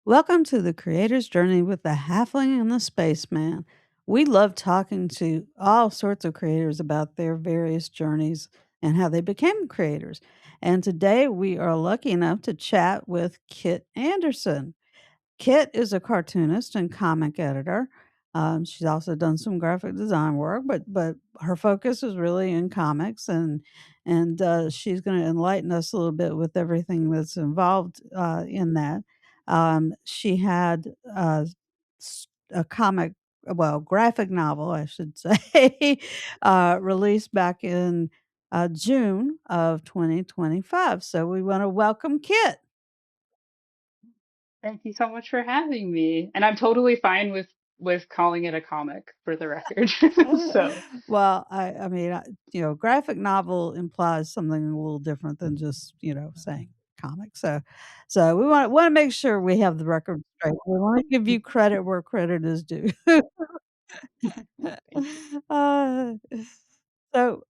Welcome to the Creator's Journey with the Halfling and the Spaceman. We love talking to all sorts of creators about their various journeys and how they became creators. And today we are lucky enough to chat with Kit Anderson. Kit is a cartoonist and comic editor. She's also done some graphic design work, but her focus is really in comics, and she's going to enlighten us a little bit with everything that's involved in that. She had a comic, well, graphic novel, I should say, released back in June of 2025. So we want to welcome Kit. Thank you so much for having me. And I'm totally fine with calling it a comic for the record. So, Well, I mean, graphic novel implies something a little different than just saying comic. So we want to make sure we have the record straight. We want to give you credit where credit is due. thank you. uh, so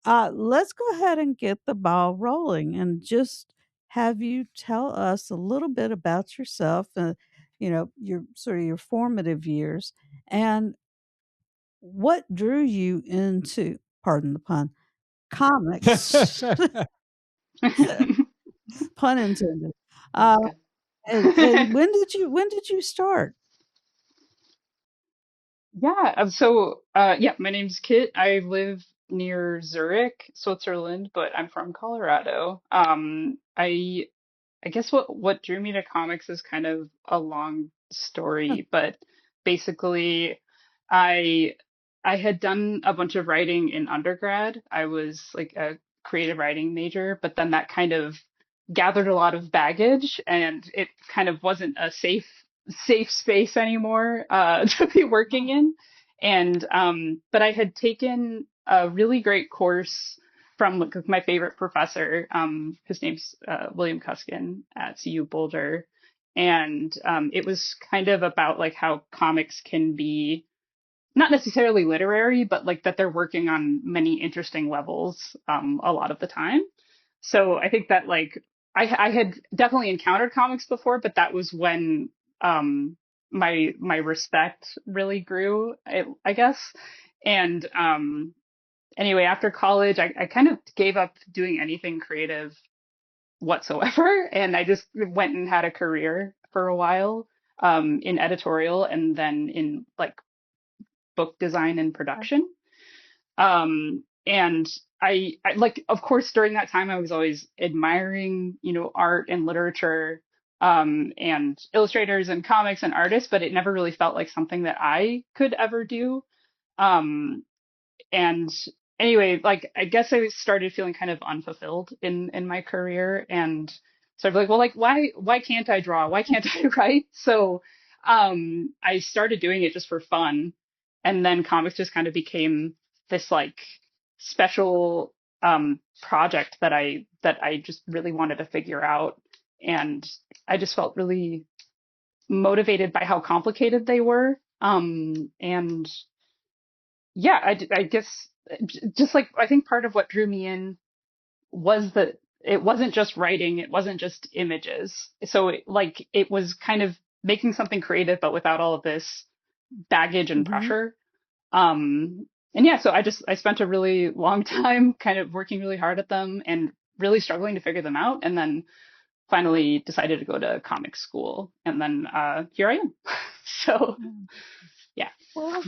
let's go ahead and get the ball rolling and just have you tell us a little bit about yourself. Your sort of your formative years and what drew you into, pardon the pun, comics? Pun intended. That's Uh, and good. when did you start? Yeah, yeah, my name's Kit. I live near Zurich, Switzerland, but I'm from Colorado. I guess what drew me to comics is kind of a long story, but basically I I had done a bunch of writing in undergrad. I was like a creative writing major, but then that kind of gathered a lot of baggage and it kind of wasn't a safe space anymore to be working in. And but I had taken a really great course from like my favorite professor. His name's William Cuskin at CU Boulder, and it was kind of about like how comics can be not necessarily literary, but like that they're working on many interesting levels a lot of the time. So I think that like I had definitely encountered comics before, but that was when my respect really grew, I guess. And anyway, after college, I kind of gave up doing anything creative whatsoever. And I just went and had a career for a while in editorial and then in like book design and production. And I like, of course, during that time, I was always admiring, art and literature, and illustrators and comics and artists, but it never really felt like something that I could ever do. Um, and anyway, like I guess I started feeling kind of unfulfilled in my career, and so I was like, well, like why can't I draw? Why can't I write? So I started doing it just for fun, and then comics just kind of became this like special project that I just really wanted to figure out, and I just felt really motivated by how complicated they were. And yeah, I guess just like I think part of what drew me in was that it wasn't just writing, it wasn't just images. So it was kind of making something creative, but without all of this baggage and Mhm. pressure. And yeah, so I spent a really long time kind of working really hard at them and really struggling to figure them out, and then finally decided to go to comic school, and then here I am. So Mm. yeah. Well,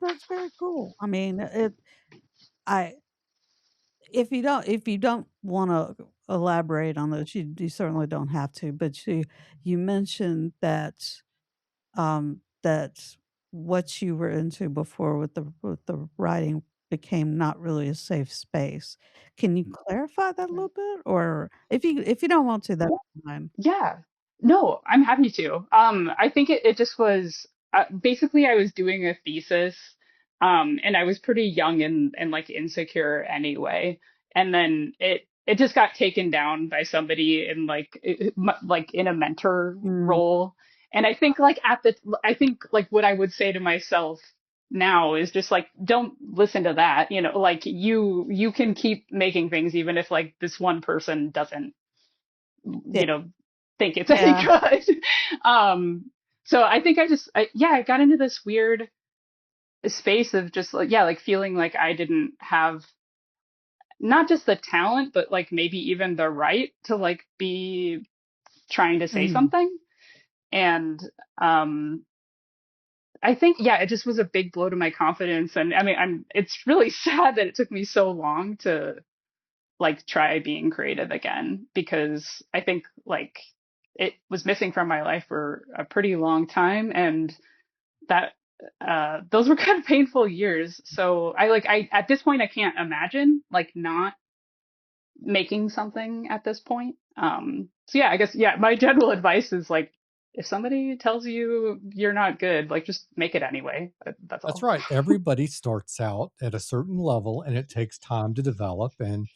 that's very cool. I mean, I if you don't wanna elaborate on this, you certainly don't have to, but you mentioned that what you were into before with the writing became not really a safe space. Can you clarify that a little bit? Or if you don't want to, that's fine. Yeah. No, I'm happy to. I think it just was basically I was doing a thesis, and I was pretty young and like insecure anyway. And then it just got taken down by somebody in like in a mentor Mm, role. And I think like what I would say to myself now is just like don't listen to that, like you can keep making things even if like this one person doesn't yeah, you know, think it's any yeah. good. um, so I think yeah, I got into this weird space of just like, yeah, like feeling like I didn't have not just the talent, but like maybe even the right to like be trying to say Mhm. something. And um, I think, yeah, it just was a big blow to my confidence. And I mean, it's really sad that it took me so long to like try being creative again, because I think like it was missing from my life for a pretty long time. And that, those were kind of painful years. So at this point, I can't imagine like not making something at this point. So yeah, I guess, yeah, my general advice is like, if somebody tells you you're not good, like just make it anyway. That's That's all. right. Everybody starts out at a certain level and it takes time to develop, and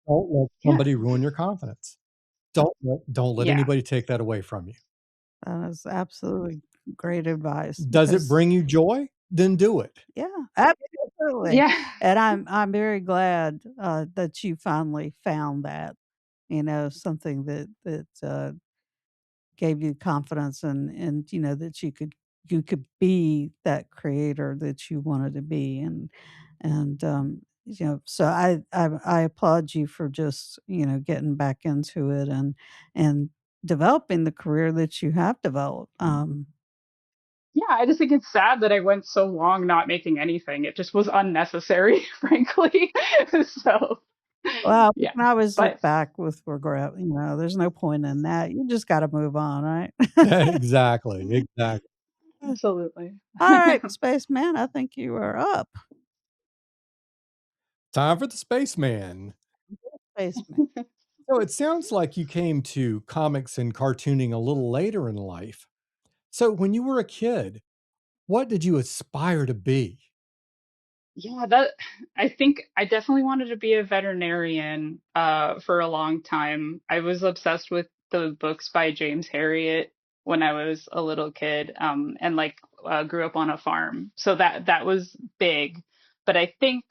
don't let Yeah. somebody ruin your confidence. Don't let Yeah. anybody take that away from you. That is absolutely great advice Does it because bring you joy? Then do it. yeah, absolutely, Yeah. and I'm very glad, that you finally found that, something that gave you confidence and, that you could be that creator that you wanted to be, so I applaud you for just, getting back into it and developing the career that you have developed, Yeah. I just think it's sad that I went so long not making anything. It just was unnecessary, frankly. So, well, you yeah. can always look But back with regret, there's no point in that, you just gotta move on, right? Exactly, exactly. absolutely. Alright, spaceman, I think you are up. Time for the spaceman. Spaceman. So it sounds like you came to comics and cartooning a little later in life. So when you were a kid, what did you aspire to be? Yeah, that I think I definitely wanted to be a veterinarian for a long time. I was obsessed with the books by James Harriet when I was a little kid, and like grew up on a farm. So that was big. But I think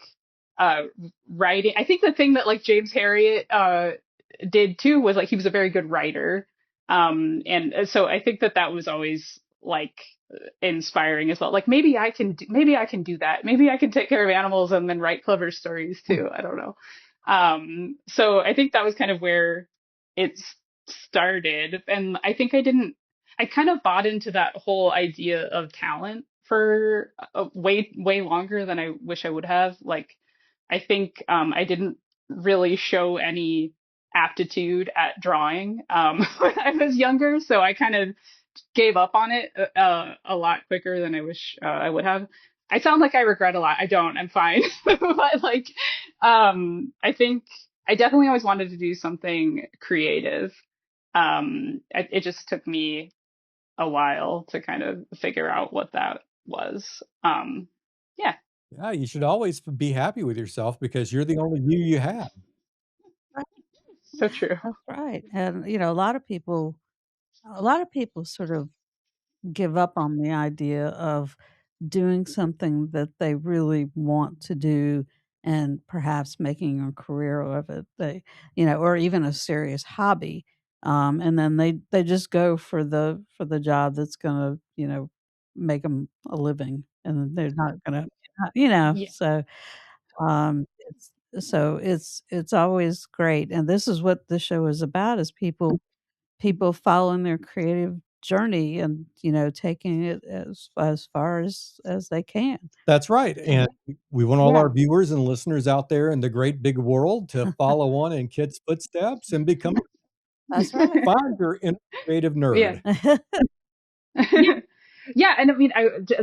uh writing, I think the thing that like James Harriet did too was like he was a very good writer. And so I think that was always like inspiring as well. Like maybe I can do that. Maybe I can take care of animals and then write clever stories too. I don't know. So I think that was kind of where it started. And I think I kind of bought into that whole idea of talent for way longer than I wish I would have. Like, I think, I didn't really show any aptitude at drawing, when I was younger. So I kind of gave up on it a lot quicker than I wish I would have. I sound like I regret a lot. I don't. I'm fine. But like, I think I definitely always wanted to do something creative. It just took me a while to kind of figure out what that was. Yeah, Yeah, you should always be happy with yourself because you're the only you have. Right, so true. that's right, and, a lot of people sort of give up on the idea of doing something that they really want to do and perhaps making a career of it. Or even a serious hobby. And then they just go for the job that's gonna, make them a living and they're not gonna, Yeah. it's always great. And this is what the show is about is people following their creative journey and, taking it as far as they can. That's right, and we want all Yeah. our viewers and listeners out there in the great big world to follow on in Kit's footsteps and become That's right. find your inner creative Yeah. nerd. Yeah, and I mean,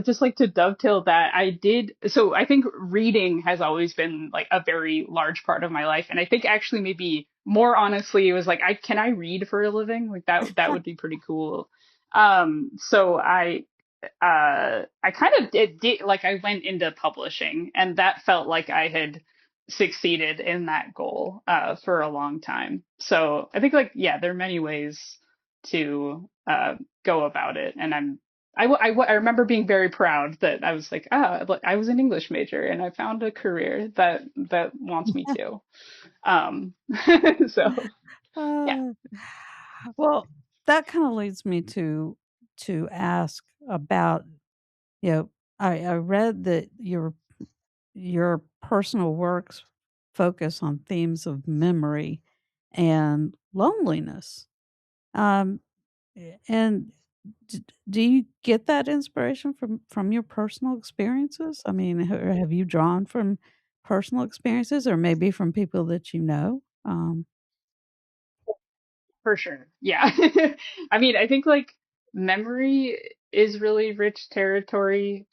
just like to dovetail that, I did. So I think reading has always been like a very large part of my life, and I think actually maybe more honestly, it was like, can I read for a living? Like that would be pretty cool. So I kind of did like I went into publishing, and that felt like I had succeeded in that goal for a long time. So I think like yeah, there are many ways to go about it, and I remember being very proud that I was like I was an English major and I found a career that wants me to. Um, so yeah. Uh, well, that kinda leads me to ask about, you know, I read that your personal works focus on themes of memory and loneliness. Um, and do you get that inspiration from your personal experiences? I mean, have you drawn from personal experiences or maybe from people that you know? For sure. Yeah. I mean, I think like memory is really rich territory.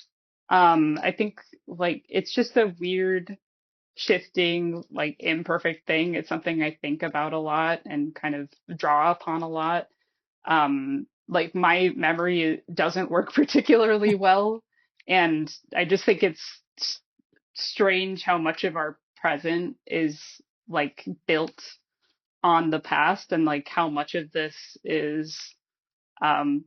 I think like it's just a weird shifting, like imperfect thing. It's something I think about a lot and kind of draw upon a lot. Like my memory doesn't work particularly well, and I just think it's strange how much of our present is like built on the past and like how much of this is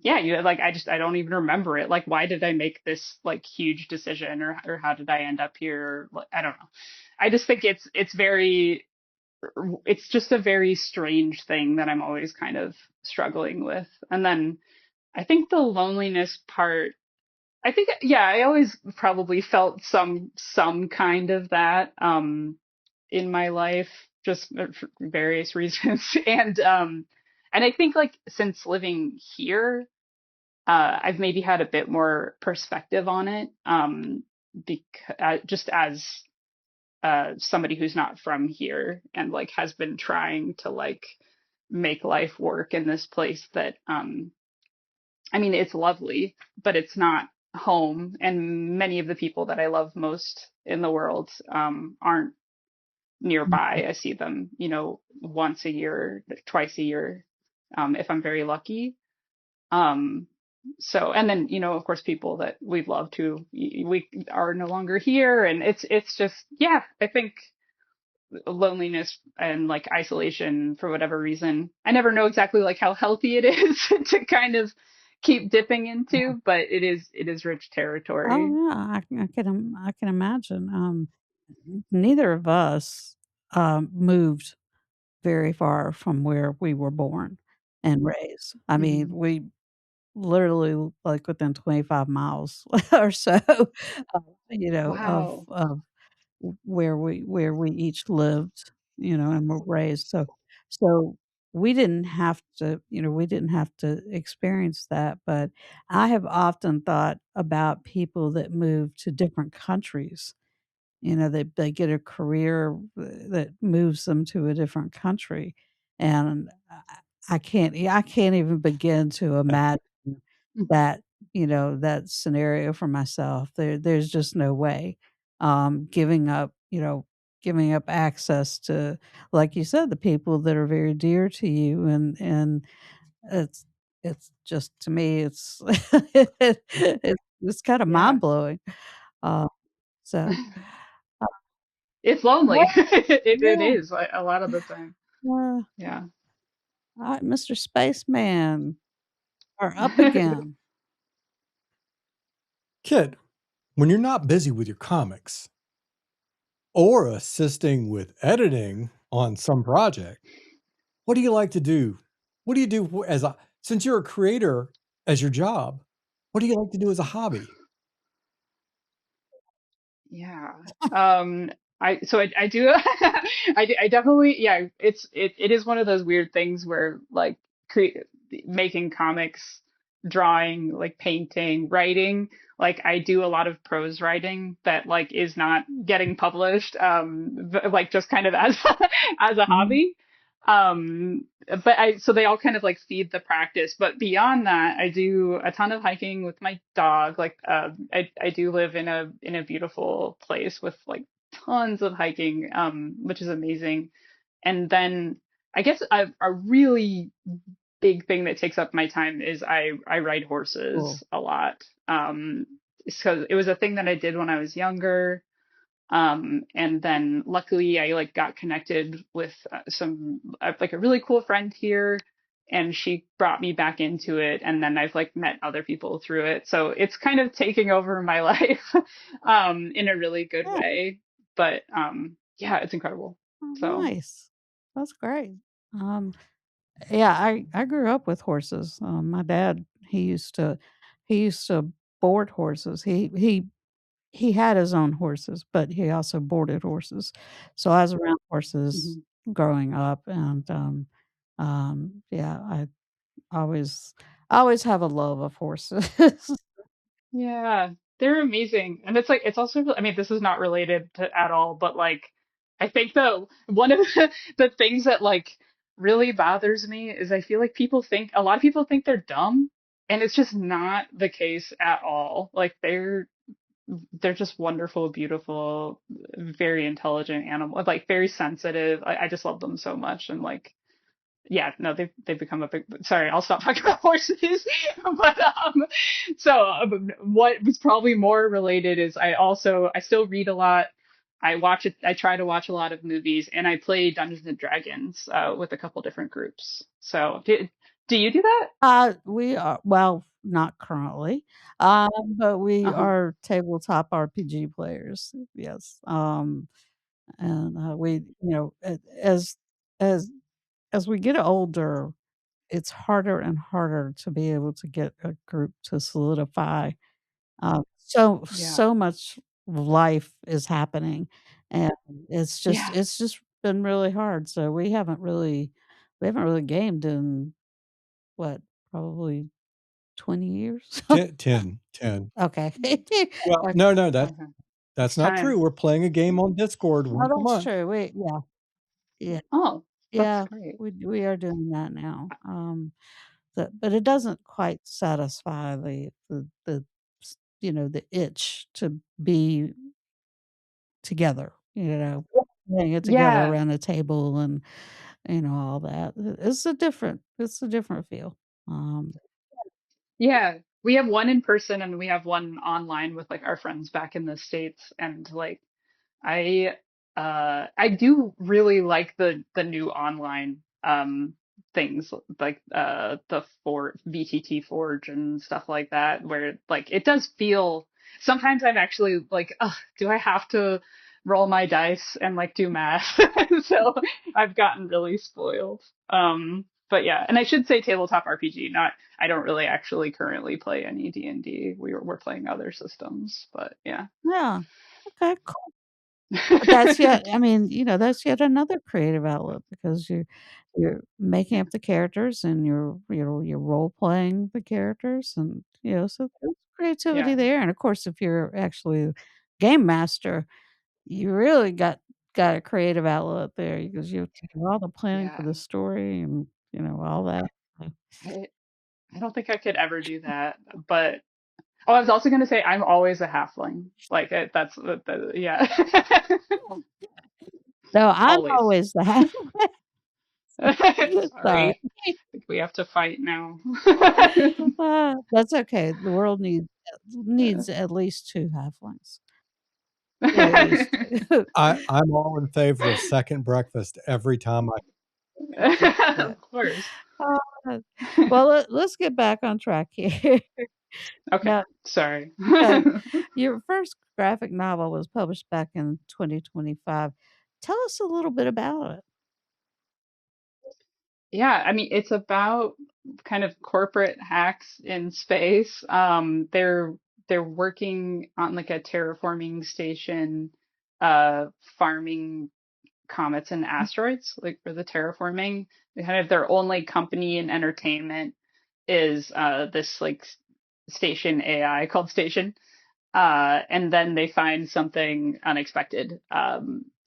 yeah, you like I don't even remember it. Like why did I make this like huge decision or how did I end up here? Like, I don't know. I just think it's just a very strange thing that I'm always kind of struggling with. And then I think the loneliness part, I think yeah, I always probably felt some kind of that in my life just for various reasons. And I think like since living here, I've maybe had a bit more perspective on it because just as somebody who's not from here and like has been trying to like make life work in this place that I mean it's lovely, but it's not home, and many of the people that I love most in the world aren't nearby. I see them, you know, once a year, twice a year, if I'm very lucky. Um, so, and then, you know, of course, people that we've loved who we are no longer here. And it's just, yeah, I think loneliness and like isolation for whatever reason. I never know exactly like how healthy it is to kind of keep dipping into, but it is rich Oh, territory. yeah, I can imagine. Neither of us, moved very far from where we were born and raised. I mean, Hmm. we literally, like, within 25 miles or so, Wow. of where we each lived, and were raised. So we didn't have to experience that, but I have often thought about people that move to different countries. They get a career that moves them to a different country, and I can't even begin to imagine Hmm. that, that scenario for myself. There's just no way. Giving up, giving up access to, like you said, the people that are very dear to you, and it's it's just to me, it's it's kind of Yeah. mind blowing. Uh, so. It's lonely. It Yeah, is a lot of the time. uh, Yeah. alright, Mr. Spaceman are up again. Kid, when you're not busy with your comics or assisting with editing on some project, what do you like to do? What do you do as a since you're a creator as your job, what do you like to do as a hobby? Yeah. Um, I do I definitely yeah, it is one of those weird things where like cre making comics, drawing, like painting, writing, like I do a lot of prose writing that like is not getting published like just kind of as as a Mhm. hobby. But I so they all kind of like feed the practice. But beyond that, I do a ton of hiking with my dog. Like I do live in a beautiful place with like tons of hiking, which is amazing. And then I guess a really big thing that takes up my time is I ride Cool. horses a lot. So it was a thing that I did when I was younger. And then luckily I like got connected with some like a really cool friend here, and she brought me back into it, and then I've like met other people through it. So it's kind of taking over my life in a really good Yeah, way. But yeah, it's incredible. oh, So nice. That's great. Um, Yeah, I grew up with horses. My dad, he used to board horses. He had his own horses, but he also boarded horses. So I was around horses Mhm. growing up, and, yeah, I always always have a love of horses. Yeah, they're amazing. And it's like it's also I mean, this is not related to at all, but like I think the one of the things that like really bothers me is I feel like people think a lot of people think they're dumb, and it's just not the case at all. Like they're just wonderful, beautiful, very intelligent animal, like very sensitive. I just love them so much, and like yeah, no, they've become a big. Sorry, I'll stop talking about horses. But so what was probably more related is I still read a lot. I watch it. I try to watch a lot of movies, and I play Dungeons and Dragons with a couple different groups. So do you do that? We are well, not currently, but we Uh-huh. are tabletop RPG players, yes, and, we as as we get older, it's harder and harder to be able to get a group to solidify. Yeah. So much life is happening, and Yeah. it's just been really hard, so we haven't really gamed in, what, probably 20 years? 10. Okay. Well, Okay. no, no, Okay. that's It's not time. true. We're playing a game on Discord Oh, once a that's month. true, we yeah, yeah, Oh, that's yeah, great. we are doing that now, but it doesn't quite satisfy the the itch to be together, playing it together Yeah. around a table and, all that. It's a different feel. Um, Yeah, we have one in person and we have one online with like our friends back in the States. And like I I do really like the new online things like the for VTT Forge and stuff like that, where like it does feel sometimes I'm actually like, ugh, do I have to roll my dice and like do math? So I've gotten really spoiled. But yeah, and I should say tabletop RPG, not I don't really actually currently play any D&D. We're playing other systems, but yeah. yeah, okay, cool. But that's yet I mean, that's yet another creative outlet because you're making up the characters and you're role playing the characters and, so there's creativity Yeah. there, and of course, if you're actually a game master, you really got a creative outlet there because you have to do all the planning for Yeah. the story and, all that. I I don't think I could ever do that. But oh, I was also going to say I'm always a halfling. Like that's yeah. No, I'm Always. always the half sorry. Sorry. I think we have to fight now. That's okay. The world needs at least 2 halflings. At least 2. I'm all in favor of second breakfast every time I Of course. Uh, well, let's get back on track here. Okay. Now, Sorry. uh, your first graphic novel was published back in 2025. Tell us a little bit about it. Yeah, I mean, it's about kind of corporate hacks in space. They're working on like a terraforming station, farming comets and asteroids, like for the terraforming. They kind of their only company in entertainment is this like station AI called Station. And then they find something unexpected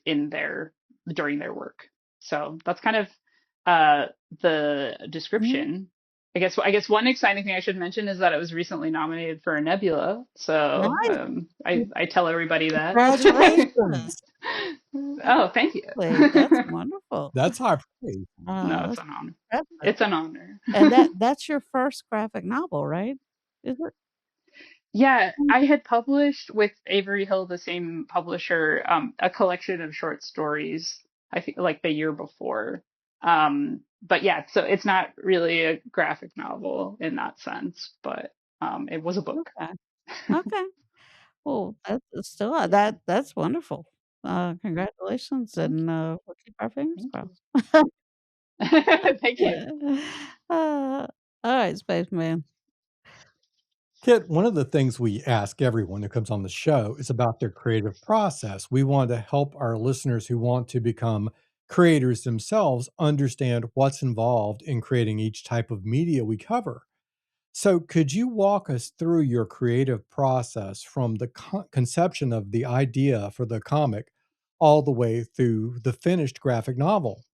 in their during their work. So that's kind of the Mhm. description. I guess one exciting thing I should mention is that it was recently nominated for a Nebula. So Nice. I tell everybody that. Congratulations. Oh, thank you. That's wonderful. that's high praise. No, it's That's an honor. impressive. It's an honor. And that's your first graphic novel, right? Is it? Yeah, I had published with Avery Hill, the same publisher, a collection of short stories, I think like the year before. But yeah, so it's not really a graphic novel in that sense, but it was a book. Okay. Okay. Well, that's still Yeah, that's wonderful. Congratulations, thank and, you. we'll keep our fingers Thank you. crossed. Thank you. All right, spaceman. Kit, one of the things we ask everyone who comes on the show is about their creative process. We want to help our listeners who want to become creators themselves understand what's involved in creating each type of media we cover. So, could you walk us through your creative process from the conception of the idea for the comic all the way through the finished graphic novel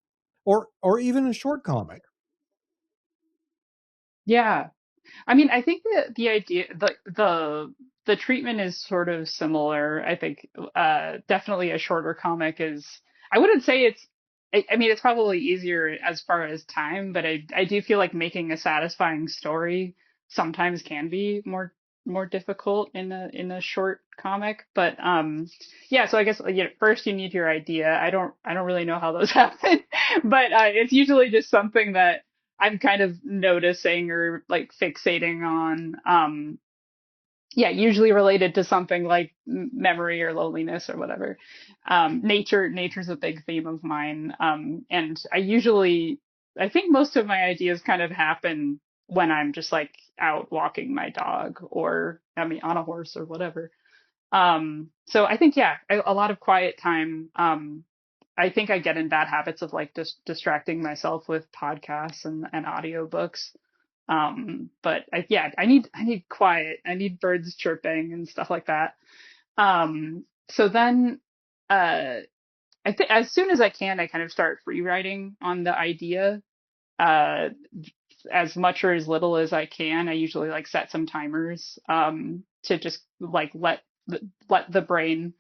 or even a short comic? Yeah. I mean, I think that the idea, the treatment is sort of similar. I think definitely a shorter comic is. I wouldn't say it's. I mean, it's probably easier as far as time, but I do feel like making a satisfying story sometimes can be more difficult in a short comic. But yeah. So I guess first you need your idea. I don't really know how those happen, but it's usually just something that I'm kind of noticing or like fixating on. Yeah, usually related to something like memory or loneliness or whatever. Nature's a big theme of mine. And I think most of my ideas kind of happen when I'm just like out walking my dog or, I mean, on a horse or whatever. So I think, yeah, a lot of quiet time. I think I get in bad habits of like just distracting myself with podcasts and audiobooks. But yeah, I need quiet. I need birds chirping and stuff like that. So then, uh, I think as soon as I can, I kind of start free writing on the idea. Uh, as much or as little as I can. I usually like set some timers, to just like let the brain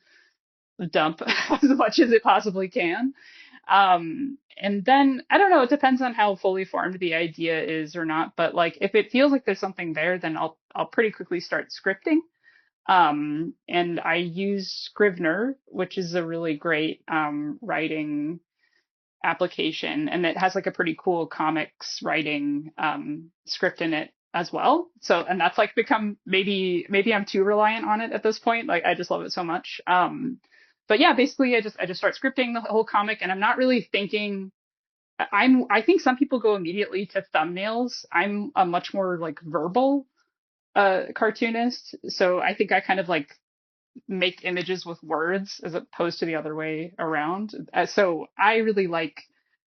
dump as much as it possibly can. And then I don't know, it depends on how fully formed the idea is or not, but like if it feels like there's something there, then I'll pretty quickly start scripting. And I use Scrivener, which is a really great writing application, and it has like a pretty cool comics writing script in it as well. So, and that's like become maybe I'm too reliant on it at this point. Like I just love it so much. But yeah, basically I just start scripting the whole comic, and I'm not really thinking. I think some people go immediately to thumbnails. I'm a much more like verbal cartoonist, so I think I kind of like make images with words as opposed to the other way around. So I really like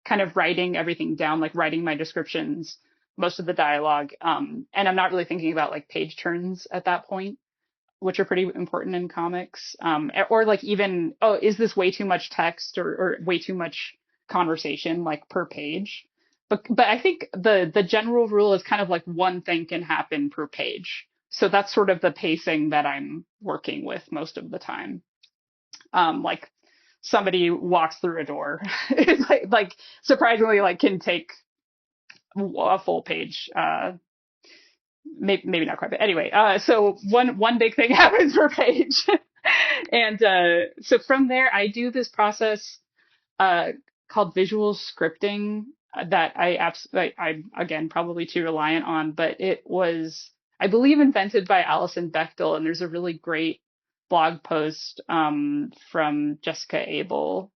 kind of writing everything down, like writing my descriptions, most of the dialogue. And I'm not really thinking about like page turns at that point, which are pretty important in comics. Or like even, oh, is this way too much text or way too much conversation like per page? But I think the general rule is kind of like one thing can happen per page. So that's sort of the pacing that I'm working with most of the time. Like somebody walks through a door. It's like surprisingly like can take a full page. Maybe not quite, but anyway. So one big thing happens per page, and so from there I do this process uh, called visual scripting that I'm again probably too reliant on, but it was, I believe, invented by Alison Bechtel, and there's a really great blog post from Jessica Abel.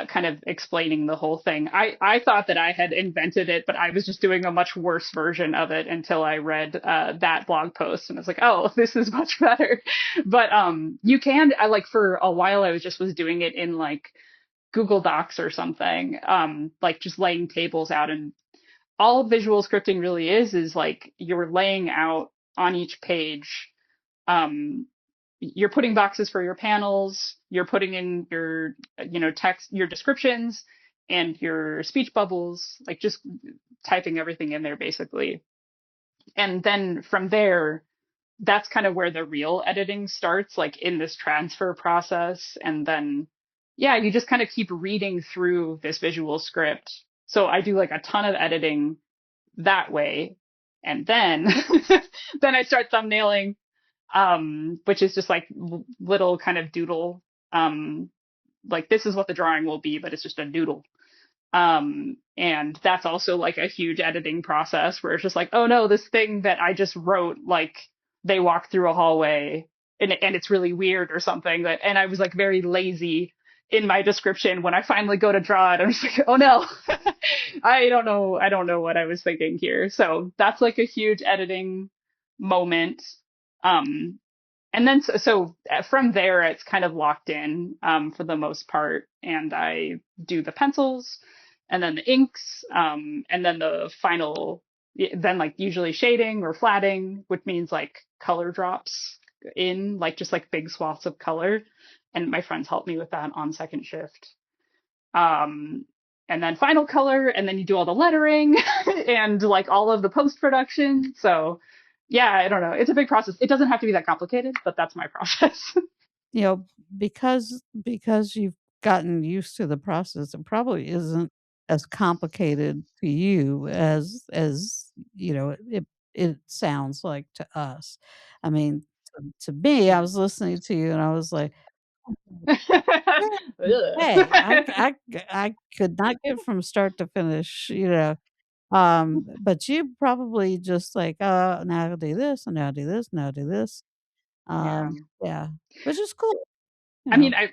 Kind of explaining the whole thing. I thought that I had invented it, but I was just doing a much worse version of it until I read that blog post, and I was like, oh, this is much better. But you can, I like for a while I was doing it in like Google Docs or something, like just laying tables out. And all visual scripting really is like you're laying out on each page. Um, you're putting boxes for your panels. You're putting in your, text, your descriptions, and your speech bubbles, like just typing everything in there basically. And then from there, that's kind of where the real editing starts, like in this transfer process. And then, yeah, you just kind of keep reading through this visual script. So I do like a ton of editing that way. And then, then I start thumbnailing, which is just like little kind of doodle, um, like this is what the drawing will be, but it's just a doodle. And that's also like a huge editing process where it's just like, oh no, this thing that I just wrote, like they walk through a hallway and it's really weird or something. And I was like very lazy in my description when I finally go to draw it. I'm just like, oh no, I don't know what I was thinking here. So that's like a huge editing moment. Um, and then from there it's kind of locked in for the most part, and I do the pencils and then the inks, and then the final, then like usually shading or flatting, which means like color drops in, like just like big swaths of color, and my friends help me with that on second shift. um and then final color, and then you do all the lettering and like all of the post production. So yeah, I don't know, it's a big process. It doesn't have to be that complicated, but that's my process. You know, because you've gotten used to the process, it probably isn't as complicated to you as, it sounds like to us. I mean, to me, I was listening to you and I was like, "Hey, I could not get from start to finish," but you probably just like, now I'll do this, and now I'll do this, now I'll do this." Yeah, Yeah, which is cool, you I mean, know.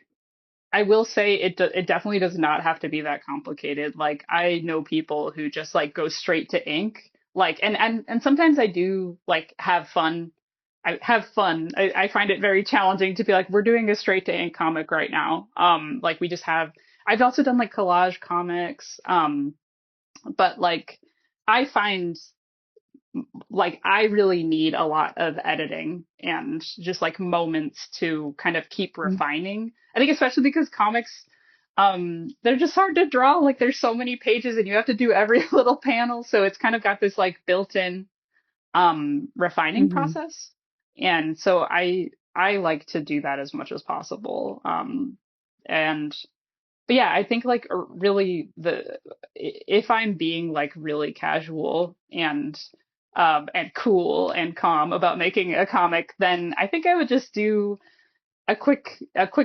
I will say it definitely does not have to be that complicated. Like I know people who just like go straight to ink. Like and sometimes I do like have fun. I have fun. I find it very challenging to be like, we're doing a straight to ink comic right now. Like we just have, I've also done like collage comics. But like I find like I really need a lot of editing and just like moments to kind of keep refining. I think especially because comics, they're just hard to draw. Like there's so many pages and you have to do every little panel, so it's kind of got this like built-in refining Mhm. process. And so I like to do that as much as possible. And but yeah, I think like really the, if I'm being like really casual and cool and calm about making a comic, then I think I would just do a quick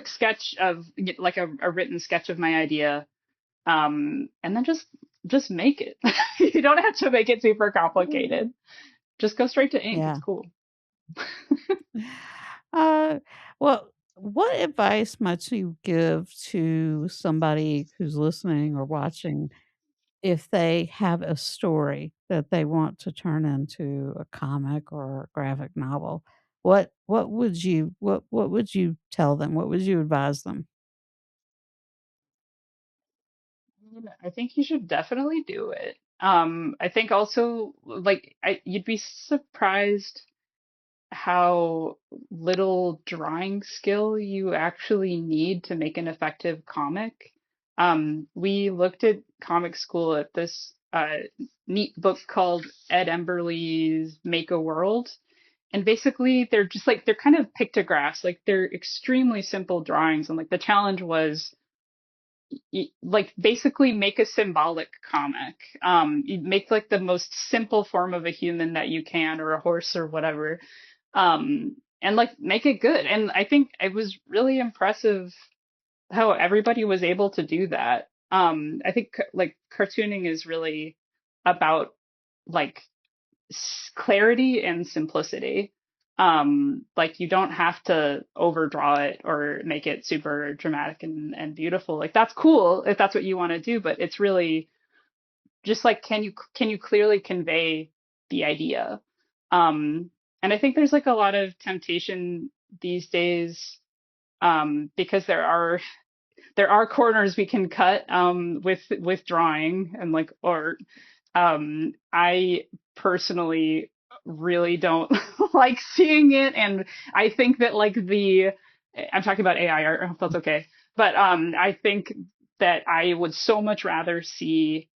sketch of like a written sketch of my idea, and then just make it. You don't have to make it super complicated. Just go straight to ink. It's Yeah. cool. Uh, well, what advice might you give to somebody who's listening or watching if they have a story that they want to turn into a comic or a graphic novel? What would you tell them? What would you advise them? I think you should definitely do it. I think also like you'd be surprised how little drawing skill you actually need to make an effective comic. We looked at comic school at this neat book called Ed Emberley's Make a World. And basically, they're just like, they're kind of pictographs, like they're extremely simple drawings. And like the challenge was like basically make a symbolic comic. You make like the most simple form of a human that you can, or a horse or whatever, and like make it good. And I think it was really impressive how everybody was able to do that. I think like cartooning is really about like clarity and simplicity. Like you don't have to overdraw it or make it super dramatic and beautiful. Like that's cool if that's what you want to do, but it's really just like, can you clearly convey the idea? And I think there's like a lot of temptation these days, because there are corners we can cut with drawing and like art. I personally really don't like seeing it, and I think that like the, I'm talking about AI art, I hope that's okay. But I think that I would so much rather see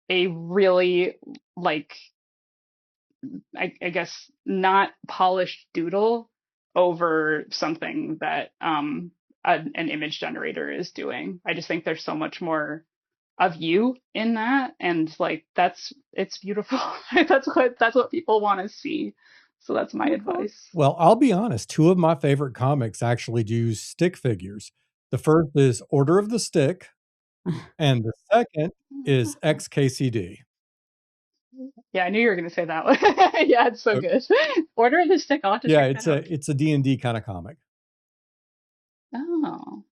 a really like, I guess not polished doodle over something that an image generator is doing. I just think there's so much more of you in that, and like that's, it's beautiful. That's what people want to see. So that's my Okay. advice. Well, I'll be honest, 2 of my favorite comics actually do stick figures. The first is Order of the Stick, and the second is XKCD. Yeah, I knew you were going to say that one. Yeah, it's so So good. Order of the Stick. I'll have to yeah, check that out. it's a D&D kinda comic. Oh.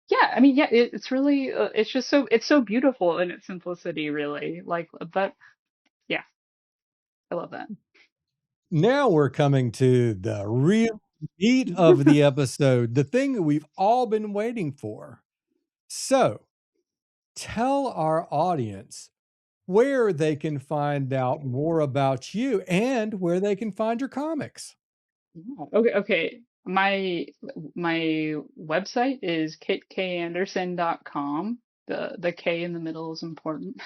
Yeah, I mean, yeah, it's really, it's just so, it's so beautiful in its simplicity, really. Like, but yeah, I love that. Now we're coming to the real meat of the episode, the thing that we've all been waiting for. So, tell our audience where they can find out more about you and where they can find your comics. Yeah. Okay, okay. My website is kitkanderson.com. The K in the middle is important.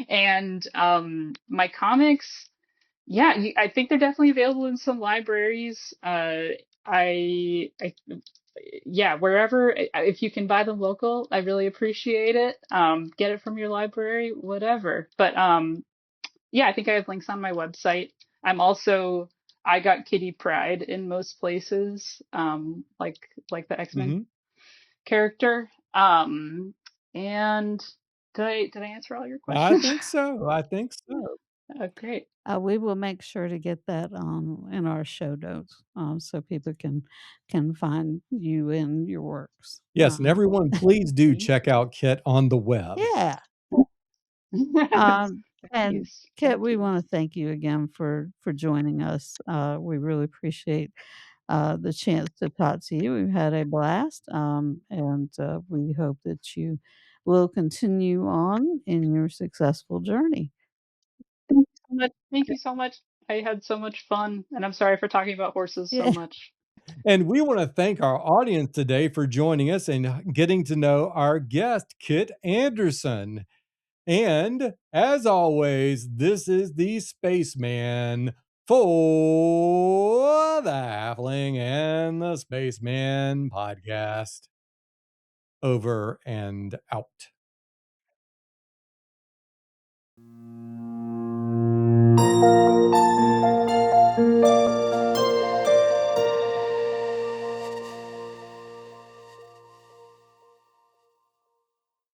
And my comics, yeah, I think they're definitely available in some libraries. I yeah, wherever, if you can buy them local, I really appreciate it. Get it from your library, whatever. But yeah, I think I have links on my website. I'm also, I got Kitty Pride in most places, like the X-Men Mhm. character. And did I answer all your I questions? think so, I think so. Oh, great. We will make sure to get that, in our show notes, so people can find you and your works. Yes, and everyone, please do Thank check out Kit on the web. Yeah. you. And Please, Kit, thank we you. wanna thank you again for joining us. We really appreciate, the chance to talk to you. We've had a blast, and, we hope that you will continue on in your successful journey. Thank you so much. Thank you so much. I had so much fun, and I'm sorry for talking about horses so Yeah. much. And we wanna thank our audience today for joining us and getting to know our guest, Kit Anderson. And as always, this is the Spaceman for the Halfling and the Spaceman podcast. Over and out.